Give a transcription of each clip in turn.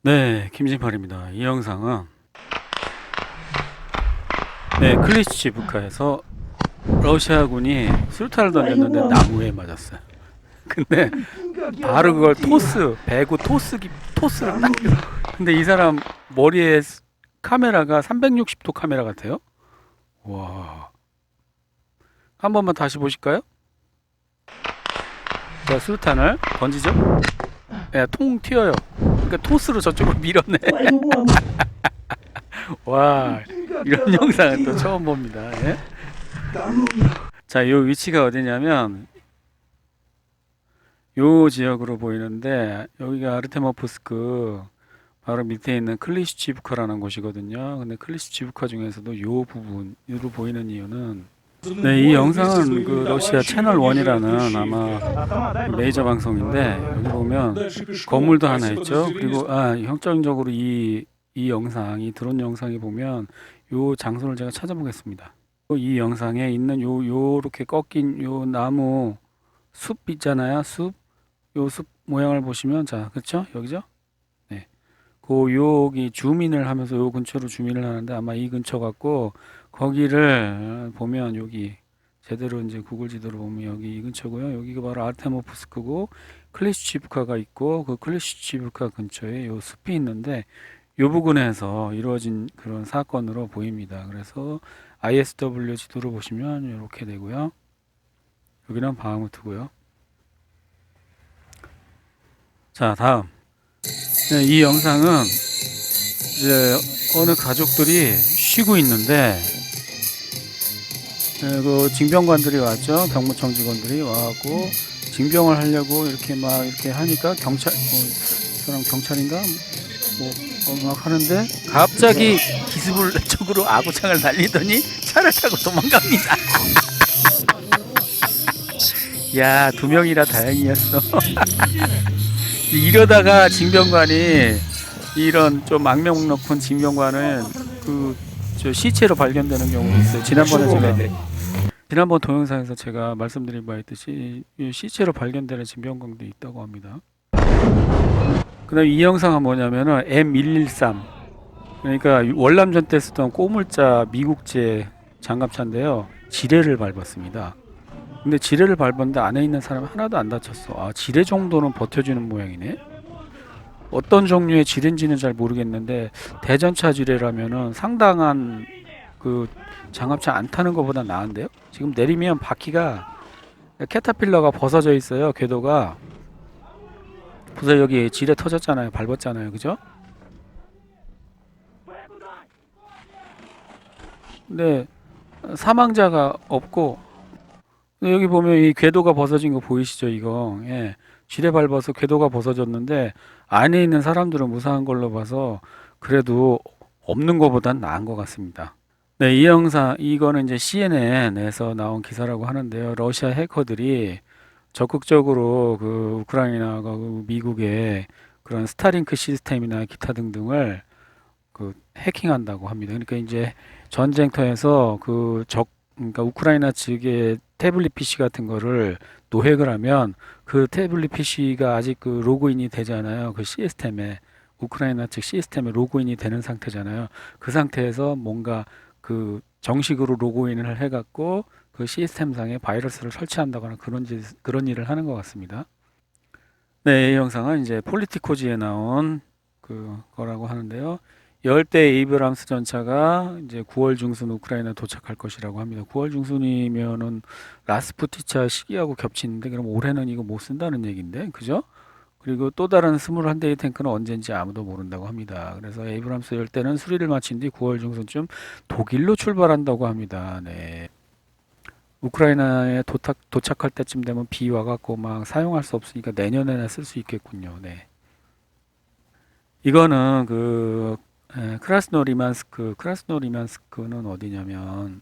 네, 김진팔입니다. 이 영상은 클리시치브카에서 러시아군이 수류탄을 던졌는데 나무에 맞았어요. 근데 바로 그걸 배구 토스를 딱. 근데 이 사람 머리에 카메라가 360도 카메라 같아요. 와, 한 번만 다시 보실까요? 자, 수류탄을 던지죠. 야, 통 튀어요. 그러니까 토스로 저쪽으로 밀어내. 와, 이런 영상은 또 처음 봅니다. 예? 자, 요 위치가 어디냐면 요 지역으로 보이는데 여기가 아르테모프스크 바로 밑에 있는 클리시치브카라는 곳이거든요. 근데 클리시치브카 중에서도 요 부분으로 보이는 이유는 이 영상은 그 러시아 채널 1이라는 아마 메이저 방송인데 여기 보면 건물도 하나 있죠. 그리고 형적으로 이 영상이 드론 영상이 보면 요 장소를 제가 찾아보겠습니다. 이 영상에 있는 요렇게 꺾인 요 나무 숲 있잖아요. 요 숲 모양을 보시면 자, 그렇죠? 여기죠? 네. 여기 주민을 하면서 요 근처로 주민을 하는데 아마 이 근처 같고 거기를 보면 여기 제대로 이제 구글 지도로 보면 여기 이 근처고요. 여기가 바로 아르테모프스크고 클리시치브카가 있고 그 클리시치브카 근처에 요 숲이 있는데 요 부근에서 이루어진 그런 사건으로 보입니다. 그래서 ISW 지도를 보시면 이렇게 되고요. 여기는 바흐무트고요. 자, 다음. 네, 이 영상은 이제 어느 가족들이 쉬고 있는데 그 징병관들이 왔죠. 병무청 직원들이 와갖고 징병을 하려고 이렇게 막 이렇게 하니까 경찰, 이 사람 경찰인가? 막 하는데 갑자기 기습을 쪽으로 아구창을 날리더니 차를 타고 도망갑니다. 야, 두 명이라 다행이었어. 이러다가 징병관이 이런 좀 악명 높은 징병관은 저 시체로 발견되는 경우도 있어요. 지난번 동영상에서 제가 말씀드린 바에 있듯이 이 시체로 발견되는 징병관도 있다고 합니다. 그다음 이 영상은 뭐냐면은 M113, 그러니까 월남전 때 쓰던 꼬물자 미국제 장갑차인데요. 지뢰를 밟았습니다. 근데 지뢰를 밟았는데 안에 있는 사람 하나도 안 다쳤어. 아, 지뢰 정도는 버텨주는 모양이네. 어떤 종류의 지뢰인지는 잘 모르겠는데 대전차 지뢰라면은 상당한 그 장갑차 안 타는 것보다 나은데요. 지금 내리면 바퀴가 캐터필러가 벗어져 있어요. 궤도가. 그래서 여기 지뢰 터졌잖아요. 밟았잖아요. 그죠? 근데 사망자가 없고 여기 보면 이 궤도가 벗어진 거 보이시죠? 이거. 예. 지뢰 밟아서 궤도가 벗어졌는데 안에 있는 사람들은 무사한 걸로 봐서 그래도 없는 것보단 나은 것 같습니다. 네, 이 영상 이거는 이제 CNN에서 나온 기사라고 하는데요. 러시아 해커들이 적극적으로 그 우크라이나가 그 미국의 그런 스타링크 시스템이나 기타 등등을 그 해킹한다고 합니다. 그러니까 이제 전쟁터에서 그러니까 우크라이나 측의 태블릿 PC 같은 거를 노획을 하면 그 태블릿 PC가 아직 그 로그인이 되잖아요. 그 시스템에 우크라이나 측 시스템에 로그인이 되는 상태잖아요. 그 상태에서 뭔가 그 정식으로 로그인을 해갖고 그 시스템상에 바이러스를 설치한다거나 그런 일을 하는 것 같습니다. 네, 이 영상은 이제 폴리티코지에 나온 거라고 하는데요. 열대 에이브람스 전차가 이제 9월 중순 우크라이나 도착할 것이라고 합니다. 9월 중순이면은 라스푸티차 시기하고 겹치는데 그럼 올해는 이거 못 쓴다는 얘기인데, 그죠? 그리고 또 다른 21대의 탱크는 언제인지 아무도 모른다고 합니다. 그래서 에이브람스 열대는 수리를 마친 뒤 9월 중순쯤 독일로 출발한다고 합니다. 네. 우크라이나에 도착할 때쯤 되면 비 와갖고 막 사용할 수 없으니까 내년에나 쓸 수 있겠군요. 네. 이거는 크라스노리만스크는 어디냐면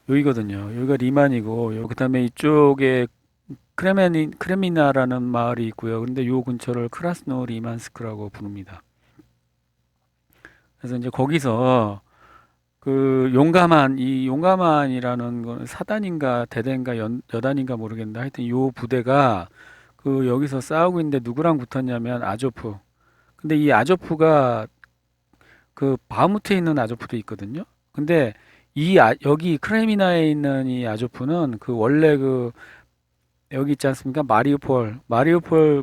여기거든요. 여기가 리만이고 그다음에 이쪽에 크레미나라는 마을이 있고요. 근데 요 근처를 크라스노리만스크라고 부릅니다. 그래서 이제 거기서 이 용감한이라는 건 사단인가 대대인가 여단인가 모르겠는데 하여튼 요 부대가 그 여기서 싸우고 있는데 누구랑 붙었냐면 아조프. 근데 이 아조프가 그 바흐무트에 있는 아조프도 있거든요. 근데 여기 크레미나에 있는 이 아조프는 그 원래 그 여기 있지 않습니까? 마리우폴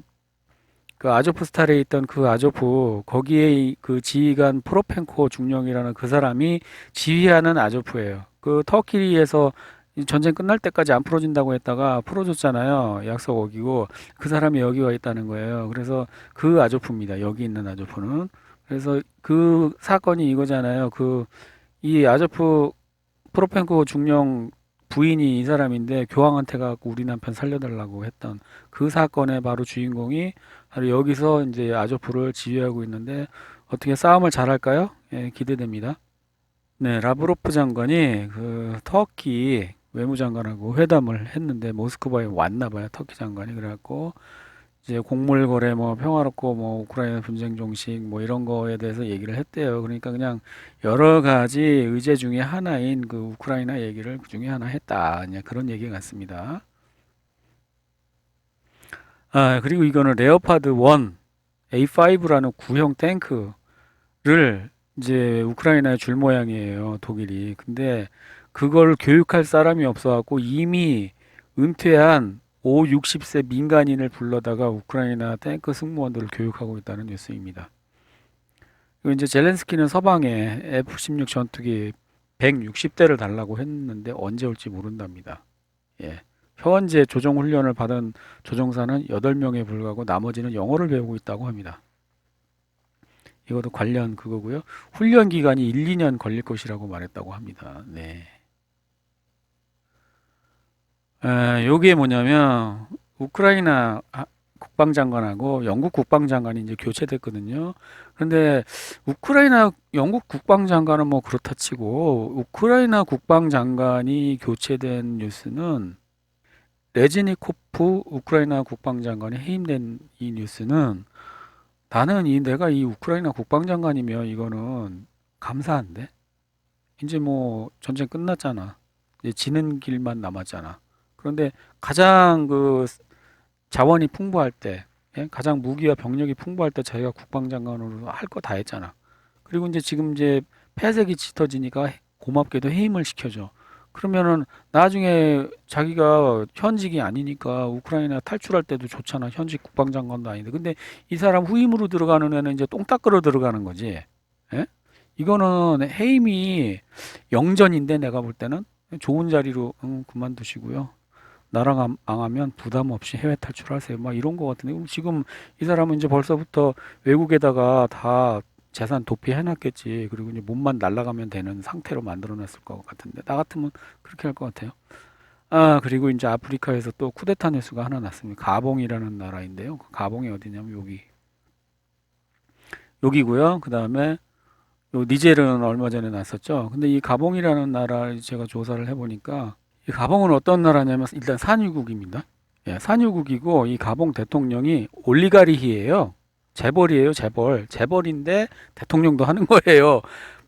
그 아조프스탈에 있던 그 아조프 거기에 그 지휘관 프로펜코 중령이라는 그 사람이 지휘하는 아조프예요. 그 터키에서 이 전쟁 끝날 때까지 안 풀어진다고 했다가 풀어줬잖아요. 약속 어기고 그 사람이 여기 와 있다는 거예요. 그래서 그 아조프입니다. 여기 있는 아조프는. 그래서 그 사건이 이거잖아요. 그 이 아조프 프로펜코 중령 부인이 이 사람인데 교황한테 가고 우리 남편 살려달라고 했던 그 사건의 바로 주인공이 바로 여기서 이제 아조프를 지휘하고 있는데 어떻게 싸움을 잘할까요? 예, 기대됩니다. 네, 라브로프 장관이 그 터키 외무장관하고 회담을 했는데 모스크바에 왔나 봐요. 터키 장관이 그래갖고 이제 곡물 거래 뭐 평화롭고 뭐 우크라이나 분쟁 종식 뭐 이런 거에 대해서 얘기를 했대요. 그러니까 그냥 여러 가지 의제 중에 하나인 그 우크라이나 얘기를 그 중에 하나 했다. 그냥 그런 얘기 같습니다. 아, 그리고 이거는 레오파드 1 A5라는 구형 탱크를 이제 우크라이나에 줄 모양이에요. 독일이. 근데 그걸 교육할 사람이 없어갖고 이미 은퇴한 5, 60세 민간인을 불러다가 우크라이나 탱크 승무원들을 교육하고 있다는 뉴스입니다. 그리고 이제 젤렌스키는 서방에 F-16 전투기 160대를 달라고 했는데 언제 올지 모른답니다. 예. 현재 조종 훈련을 받은 조종사는 8명에 불과하고 나머지는 영어를 배우고 있다고 합니다. 이것도 관련 그거고요. 훈련 기간이 1, 2년 걸릴 것이라고 말했다고 합니다. 네. 요게 뭐냐면 우크라이나 국방장관하고 영국 국방장관이 이제 교체됐거든요. 그런데 영국 국방장관은 뭐 그렇다 치고 우크라이나 국방장관이 교체된 뉴스는 레즈니코프 우크라이나 국방장관이 해임된 이 뉴스는 나는 내가 이 우크라이나 국방장관이면 이거는 감사한데 이제 뭐 전쟁 끝났잖아. 이제 지는 길만 남았잖아. 그런데 가장 그 자원이 풍부할 때, 예? 가장 무기와 병력이 풍부할 때 자기가 국방장관으로 할 거 다 했잖아. 그리고 이제 지금 이제 폐색이 짙어지니까 고맙게도 해임을 시켜줘. 그러면은 나중에 자기가 현직이 아니니까 우크라이나 탈출할 때도 좋잖아. 현직 국방장관도 아닌데. 근데 이 사람 후임으로 들어가는 애는 이제 똥 닦으러 들어가는 거지. 예? 이거는 해임이 영전인데 내가 볼 때는 좋은 자리로 그만두시고요. 나랑 안 하면 부담 없이 해외 탈출하세요. 막 이런 거 같은데 지금 이 사람은 이제 벌써부터 외국에다가 다 재산 도피해놨겠지. 그리고 이제 몸만 날아가면 되는 상태로 만들어놨을 것 같은데 나 같으면 그렇게 할 것 같아요. 아 그리고 이제 아프리카에서 또 쿠데타 뉴스가 하나 났습니다. 가봉이라는 나라인데요. 그 가봉이 어디냐면 여기고요. 그 다음에 요 니제르는 얼마 전에 났었죠. 근데 이 가봉이라는 나라를 제가 조사를 해보니까 이 가봉은 어떤 나라냐면 일단 산유국입니다. 예, 산유국이고 이 가봉 대통령이 올리가리히예요. 재벌이에요, 재벌. 재벌인데 대통령도 하는 거예요.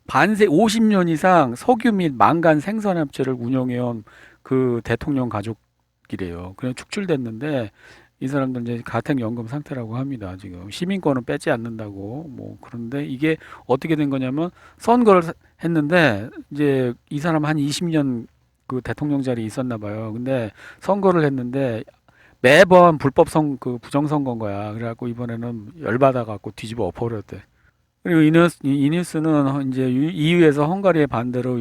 반세 50년 이상 석유 및 망간 생산업체를 운영해온 그 대통령 가족이래요. 그냥 축출됐는데 이 사람들 이제 가택연금 상태라고 합니다. 지금 시민권은 빼지 않는다고 뭐 그런데 이게 어떻게 된 거냐면 선거를 했는데 이제 이 사람 한 20년 그 대통령 자리에 있었나 봐요. 근데 선거를 했는데 매번 그 부정선거인 거야. 그래갖고 이번에는 열받아 갖고 뒤집어 엎어버렸대. 그리고 이 뉴스는 이제 EU에서 헝가리의 반대로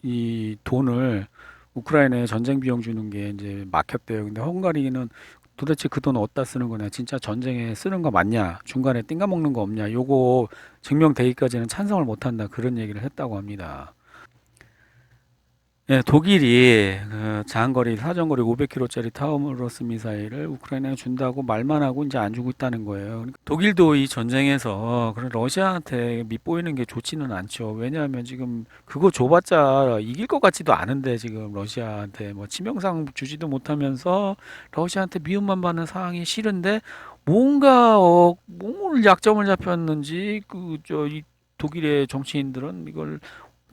이 돈을 우크라이나에 전쟁 비용 주는 게 이제 막혔대요. 근데 헝가리는 도대체 그 돈 어디다 쓰는 거냐? 진짜 전쟁에 쓰는 거 맞냐? 중간에 띵가 먹는 거 없냐? 요거 증명되기까지는 찬성을 못 한다. 그런 얘기를 했다고 합니다. 예, 독일이 그 장거리 사정거리 500km짜리 타우머러스 미사일을 우크라이나에 준다고 말만 하고 이제 안 주고 있다는 거예요. 그러니까 독일도 이 전쟁에서 그런 러시아한테 밑보이는 게 좋지는 않죠. 왜냐하면 지금 그거 줘봤자 이길 것 같지도 않은데 지금 러시아한테 뭐 치명상 주지도 못하면서 러시아한테 미움만 받는 상황이 싫은데 뭔가 뭘 약점을 잡혔는지 이 독일의 정치인들은 이걸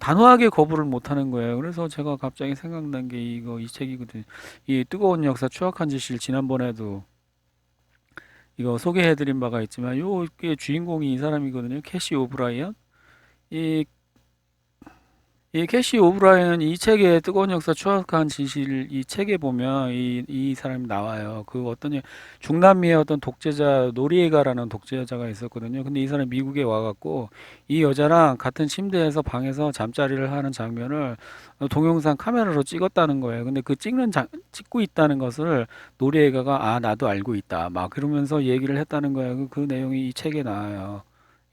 단호하게 거부를 못하는 거예요. 그래서 제가 갑자기 생각난 게 이 책이거든요. 이 뜨거운 역사 추악한 지실 지난번에도 이거 소개해드린 바가 있지만 요게 주인공이 이 사람이거든요. 캐시 오브라이언. 이 이 캐시 오브라이언 이 책의 뜨거운 역사 추악한 진실 이 책에 보면 이 사람이 나와요. 그 어떤 중남미의 어떤 독재자 노리에가라는 독재자가 있었거든요. 근데 이 사람이 미국에 와갖고 이 여자랑 같은 침대에서 방에서 잠자리를 하는 장면을 동영상 카메라로 찍었다는 거예요. 근데 그 찍고 있다는 것을 노리에가가 아 나도 알고 있다 막 그러면서 얘기를 했다는 거예요. 그 내용이 이 책에 나와요.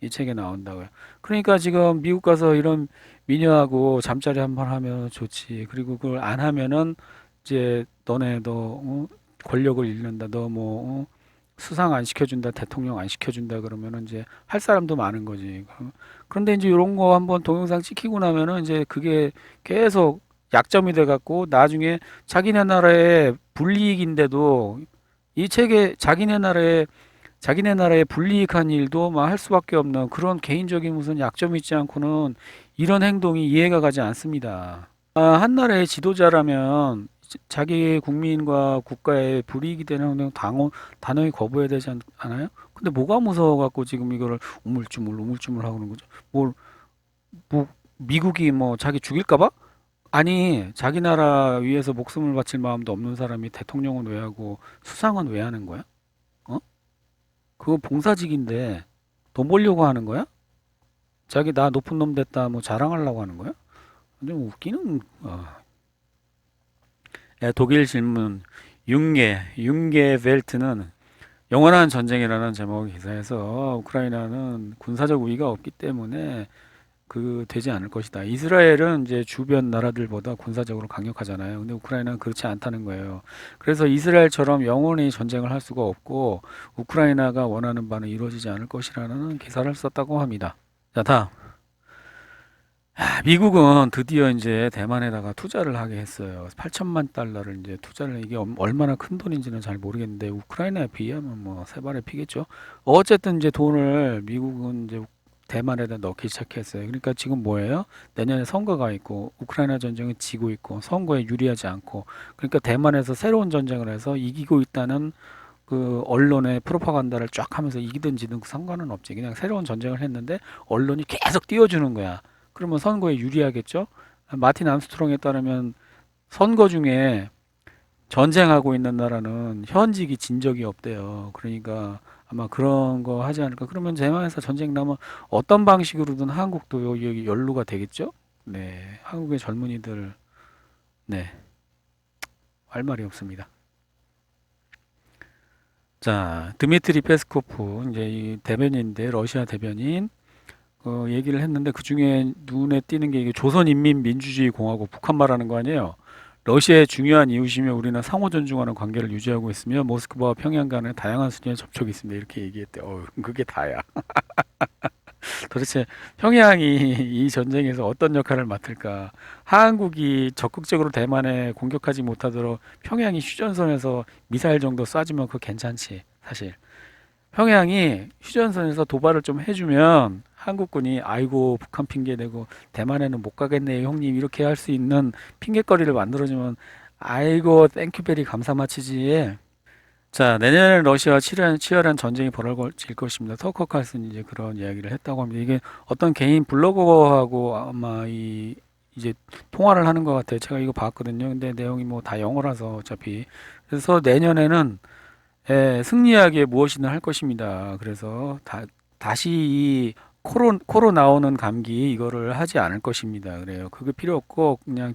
이 책에 나온다고요. 그러니까 지금 미국 가서 이런 미녀하고 잠자리 한번 하면 좋지. 그리고 그걸 안 하면은 이제 너네 권력을 잃는다. 너 수상 안 시켜준다. 대통령 안 시켜준다. 그러면은 이제 할 사람도 많은 거지. 그런데 이제 이런 거 한번 동영상 찍히고 나면은 이제 그게 계속 약점이 돼 갖고 나중에 자기네 나라의 불이익인데도 이 책에 자기네 나라에 불이익한 일도 막 할 수밖에 없는 그런 개인적인 무슨 약점이 있지 않고는 이런 행동이 이해가 가지 않습니다. 한 나라의 지도자라면 자기 국민과 국가에 불이익이 되는 행동 단호히 거부해야 되지 않아요? 근데 뭐가 무서워갖고 지금 이거를 우물쭈물 하고 그러는 거죠? 뭐, 미국이 뭐 자기 죽일까봐? 아니, 자기 나라 위해서 목숨을 바칠 마음도 없는 사람이 대통령은 왜 하고 수상은 왜 하는 거야? 어? 그거 봉사직인데 돈 벌려고 하는 거야? 자기 나 높은 놈 됐다 뭐 자랑하려고 하는 거야? 좀 웃기는 독일 신문 융게 벨트는 영원한 전쟁이라는 제목의 기사에서 우크라이나는 군사적 우위가 없기 때문에 그 되지 않을 것이다. 이스라엘은 이제 주변 나라들보다 군사적으로 강력하잖아요. 근데 우크라이나는 그렇지 않다는 거예요. 그래서 이스라엘처럼 영원히 전쟁을 할 수가 없고 우크라이나가 원하는 바는 이루어지지 않을 것이라는 기사를 썼다고 합니다. 자, 다음. 미국은 드디어 이제 대만에다가 투자를 하게 했어요. 8천만 달러를 이제 투자를 이게 얼마나 큰 돈인지는 잘 모르겠는데 우크라이나에 비하면 뭐 세 발의 피겠죠. 어쨌든 이제 돈을 미국은 이제 대만에다 넣기 시작했어요. 그러니까 지금 뭐예요? 내년에 선거가 있고 우크라이나 전쟁은 지고 있고 선거에 유리하지 않고 그러니까 대만에서 새로운 전쟁을 해서 이기고 있다는 그 언론의 프로파간다를 쫙 하면서 이기든 지든 상관은 없지. 그냥 새로운 전쟁을 했는데 언론이 계속 띄워주는 거야. 그러면 선거에 유리하겠죠? 마틴 암스트롱에 따르면 선거 중에 전쟁하고 있는 나라는 현직이 진 적이 없대요. 그러니까 아마 그런 거 하지 않을까. 그러면 대만에서 전쟁 나면 어떤 방식으로든 한국도 여기 연루가 되겠죠? 네, 한국의 젊은이들, 네, 할 말이 없습니다. 자, 드미트리 페스코프, 이제 이 대변인인데, 러시아 대변인, 얘기를 했는데 그 중에 눈에 띄는 게 이게 조선인민민주주의 공화국 북한 말하는 거 아니에요. 러시아의 중요한 이웃이며 우리는 상호 존중하는 관계를 유지하고 있으며 모스크바와 평양 간에 다양한 수준의 접촉이 있습니다. 이렇게 얘기했대. 그게 다야. 도대체 평양이 이 전쟁에서 어떤 역할을 맡을까? 한국이 적극적으로 대만에 공격하지 못하도록 평양이 휴전선에서 미사일 정도 쏴주면 그거 괜찮지, 사실. 평양이 휴전선에서 도발을 좀 해주면 한국군이 아이고 북한 핑계 대고 대만에는 못 가겠네요 형님 이렇게 할 수 있는 핑계거리를 만들어주면 아이고 땡큐베리 감사마치지. 자, 내년에 러시아와 치열한 전쟁이 벌어질 것입니다. 터커 칼슨이 이제 그런 이야기를 했다고 합니다. 이게 어떤 개인 블로거하고 아마 이제 통화를 하는 것 같아요. 제가 이거 봤거든요. 근데 내용이 뭐 다 영어라서 어차피. 그래서 내년에는 승리하기에 무엇이든 할 것입니다. 그래서 다시 이 코로 나오는 감기 이거를 하지 않을 것입니다. 그래요. 그게 필요 없고 그냥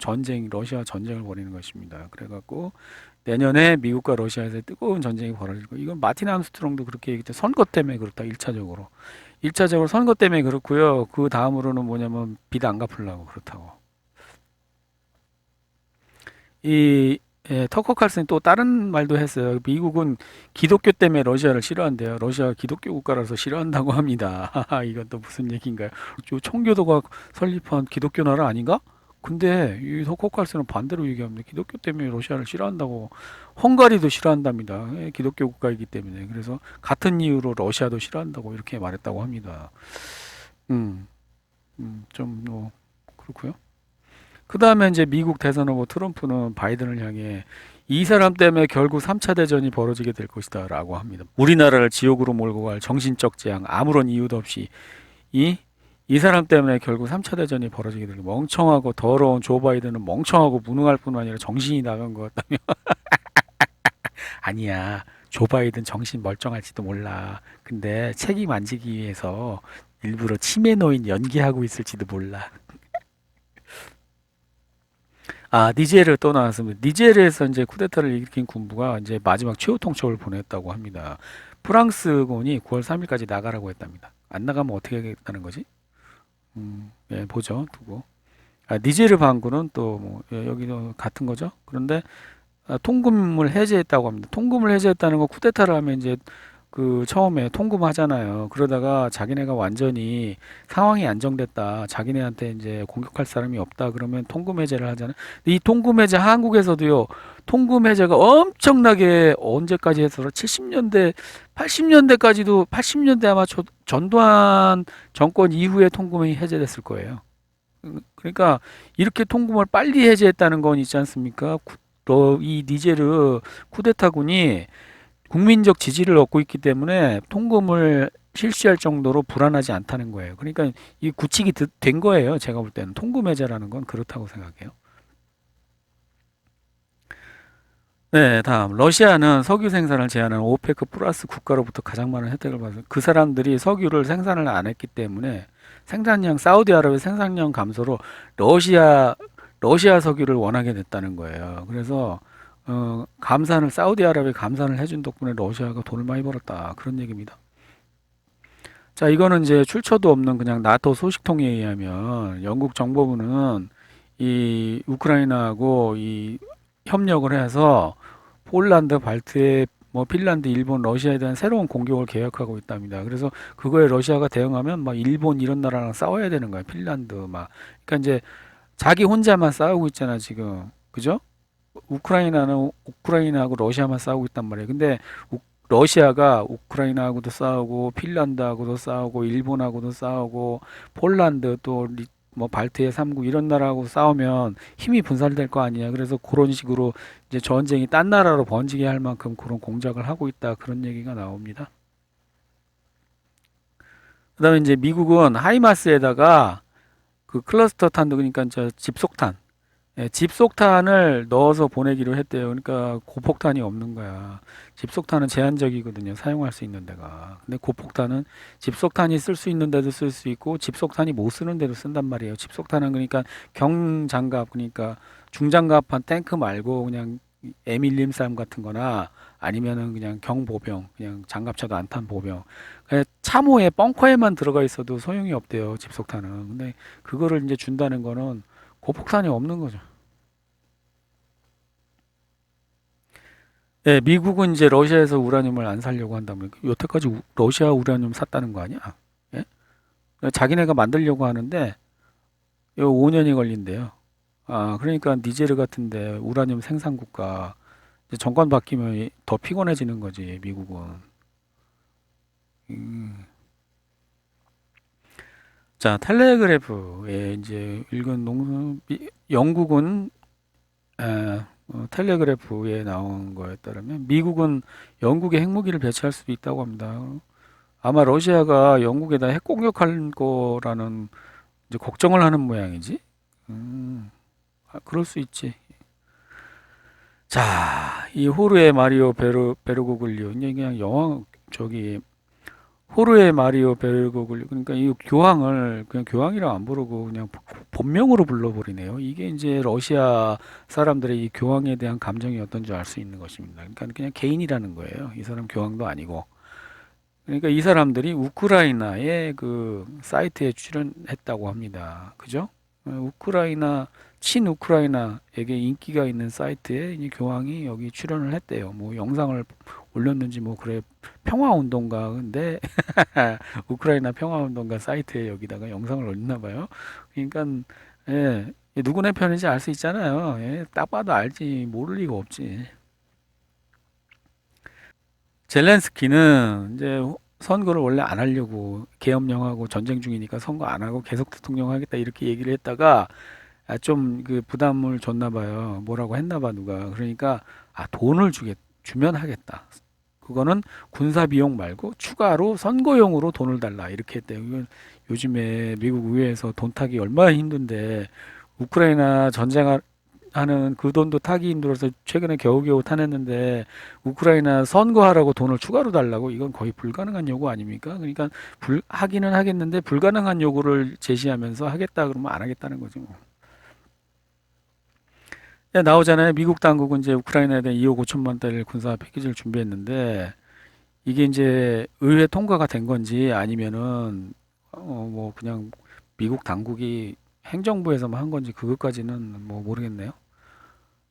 러시아 전쟁을 벌이는 것입니다. 그래갖고 내년에 미국과 러시아에서 뜨거운 전쟁이 벌어질 거. 이건 마틴 암스트롱도 그렇게 얘기했죠. 선거 때문에 그렇다. 1차적으로. 1차적으로 선거 때문에 그렇고요. 그 다음으로는 뭐냐면 빚 안 갚으려고 그렇다고. 이 터커 칼슨이 또 다른 말도 했어요. 미국은 기독교 때문에 러시아를 싫어한대요. 러시아가 기독교 국가라서 싫어한다고 합니다. 이건 또 무슨 얘기인가요? 총교도가 설립한 기독교 나라 아닌가? 근데 이 터커 칼슨은 반대로 얘기합니다. 기독교 때문에 러시아를 싫어한다고. 헝가리도 싫어한답니다. 기독교 국가이기 때문에. 그래서 같은 이유로 러시아도 싫어한다고 이렇게 말했다고 합니다. 음, 좀 그렇고요. 그 다음에 이제 미국 대선 후보 트럼프는 바이든을 향해 이 사람 때문에 결국 3차 대전이 벌어지게 될 것이다 라고 합니다. 우리나라를 지옥으로 몰고 갈 정신적 재앙, 아무런 이유도 없이 이, 이 사람 때문에 결국 3차 대전이 벌어지게 되고, 멍청하고 더러운 조 바이든은 멍청하고 무능할 뿐만 아니라 정신이 나간 것 같다며. 아니야, 조 바이든 정신 멀쩡할지도 몰라. 근데 책임 안 지기 위해서 일부러 치매 노인 연기하고 있을지도 몰라. 아, 니제르 또 나왔습니다. 니제르에서 이제 쿠데타를 일으킨 군부가 이제 마지막 최후 통첩을 보냈다고 합니다. 프랑스군이 9월 3일까지 나가라고 했답니다. 안 나가면 어떻게 하겠다는 거지? 예, 보죠. 두고. 아, 니제르 반군은 또 뭐, 예, 여기도 같은 거죠. 그런데 통금을 해제했다고 합니다. 통금을 해제했다는 거 쿠데타를 하면 이제 그 처음에 통금하잖아요. 그러다가 자기네가 완전히 상황이 안정됐다. 자기네한테 이제 공격할 사람이 없다. 그러면 통금 해제를 하잖아요. 근데 이 통금 해제 한국에서도요. 통금 해제가 엄청나게 언제까지 해서 70년대, 80년대까지도 80년대 아마 전두환 정권 이후에 통금이 해제됐을 거예요. 그러니까 이렇게 통금을 빨리 해제했다는 건 있지 않습니까? 이 니제르 쿠데타군이 국민적 지지를 얻고 있기 때문에 통금을 실시할 정도로 불안하지 않다는 거예요. 그러니까 이 구칙이 된 거예요. 제가 볼 때는 통금 해제라는 건 그렇다고 생각해요. 네, 다음 러시아는 석유 생산을 제한하는 오페크 플러스 국가로부터 가장 많은 혜택을 받아서 그 사람들이 석유를 생산을 안 했기 때문에 생산량 사우디아라비아 생산량 감소로 러시아 석유를 원하게 됐다는 거예요. 그래서 감산을 사우디아라비아 감산을 해준 덕분에 러시아가 돈을 많이 벌었다 그런 얘기입니다. 자, 이거는 이제 출처도 없는 그냥 나토 소식통에 의하면 영국 정보부는 이 우크라이나하고 이 협력을 해서 폴란드, 발트해, 뭐 핀란드, 일본, 러시아에 대한 새로운 공격을 계획하고 있답니다. 그래서 그거에 러시아가 대응하면 막 일본 이런 나라랑 싸워야 되는 거야. 핀란드 막. 그러니까 이제 자기 혼자만 싸우고 있잖아, 지금. 그죠? 우크라이나는 우크라이나하고 러시아만 싸우고 있단 말이에요. 근데 러시아가 우크라이나하고도 싸우고 핀란드하고도 싸우고 일본하고도 싸우고 폴란드 또 뭐 발트해 3국 이런 나라하고 싸우면 힘이 분산될 거 아니야. 그래서 그런 식으로 이제 전쟁이 딴 나라로 번지게 할 만큼 그런 공작을 하고 있다. 그런 얘기가 나옵니다. 그다음에 이제 미국은 하이마스에다가 그 클러스터 탄도 그러니까 저 집속탄 예, 집속탄을 넣어서 보내기로 했대요. 그러니까 고폭탄이 없는 거야. 집속탄은 제한적이거든요. 사용할 수 있는 데가. 근데 고폭탄은 집속탄이 쓸 수 있는 데도 쓸 수 있고 집속탄이 못 쓰는 데도 쓴단 말이에요. 집속탄은 그러니까 경장갑 그러니까 중장갑한 탱크 말고 그냥 M113 같은 거나 아니면은 그냥 경보병 그냥 장갑차도 안 탄 보병 그냥 참호에 벙커에만 들어가 있어도 소용이 없대요. 집속탄은. 근데 그거를 이제 준다는 거는 고폭탄이 없는 거죠. 예, 미국은 이제 러시아에서 우라늄을 안 사려고 한다면 여태까지 러시아 우라늄 샀다는 거 아니야? 예? 자기네가 만들려고 하는데 요 5년이 걸린대요. 아, 그러니까 니제르 같은데 우라늄 생산국가 이제 정권 바뀌면 더 피곤해지는 거지, 미국은. 음. 자, 텔레그래프에 이제 읽은 영국은 텔레그래프에 나온 거에 따르면 미국은 영국에 핵무기를 배치할 수도 있다고 합니다. 아마 러시아가 영국에다 핵 공격할 거라는 이제 걱정을 하는 모양이지. 그럴 수 있지. 자, 이 호르의 마리오 베르고글리오 이게 그냥 영화 저기 호르의 마리오 베르고글리오 그러니까 이 교황을 그냥 교황이라 안 부르고 그냥 본명으로 불러버리네요. 이게 이제 러시아 사람들의 이 교황에 대한 감정이 어떤지 알 수 있는 것입니다. 그러니까 그냥 개인이라는 거예요. 이 사람 교황도 아니고. 그러니까 이 사람들이 우크라이나의 그 사이트에 출연했다고 합니다. 그죠? 우크라이나 친우크라이나에게 인기가 있는 사이트에 이 교황이 여기 출연을 했대요. 뭐 영상을 올렸는지 뭐 그래 평화운동가 근데 우크라이나 평화운동가 사이트에 여기다가 영상을 올렸나 봐요. 그러니까 예, 누구네 편인지 알 수 있잖아요. 예, 딱 봐도 알지 모를 리가 없지. 젤렌스키는 이제 선거를 원래 안 하려고 계엄령하고 전쟁 중이니까 선거 안 하고 계속 대통령 하겠다 이렇게 얘기를 했다가 좀 그 부담을 줬나 봐요. 뭐라고 했나 봐 누가. 그러니까 돈을 주면 하겠다. 그거는 군사 비용 말고 추가로 선거용으로 돈을 달라 이렇게 했대요. 이건 요즘에 미국 의회에서 돈 타기 얼마나 힘든데 우크라이나 전쟁하는 그 돈도 타기 힘들어서 최근에 겨우겨우 타냈는데 우크라이나 선거하라고 돈을 추가로 달라고 이건 거의 불가능한 요구 아닙니까? 그러니까 하기는 하겠는데 불가능한 요구를 제시하면서 하겠다 그러면 안 하겠다는 거죠. 나오잖아요. 미국 당국은 이제 우크라이나에 대한 2억 5천만 달러 군사 패키지를 준비했는데 이게 이제 의회 통과가 된 건지 아니면은 뭐 그냥 미국 당국이 행정부에서만 한 건지 그것까지는 뭐 모르겠네요.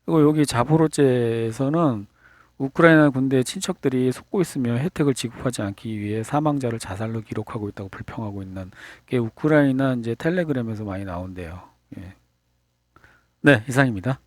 그리고 여기 자포로제에서는 우크라이나 군대 친척들이 속고 있으며 혜택을 지급하지 않기 위해 사망자를 자살로 기록하고 있다고 불평하고 있는 게 우크라이나 이제 텔레그램에서 많이 나온대요. 예. 네, 이상입니다.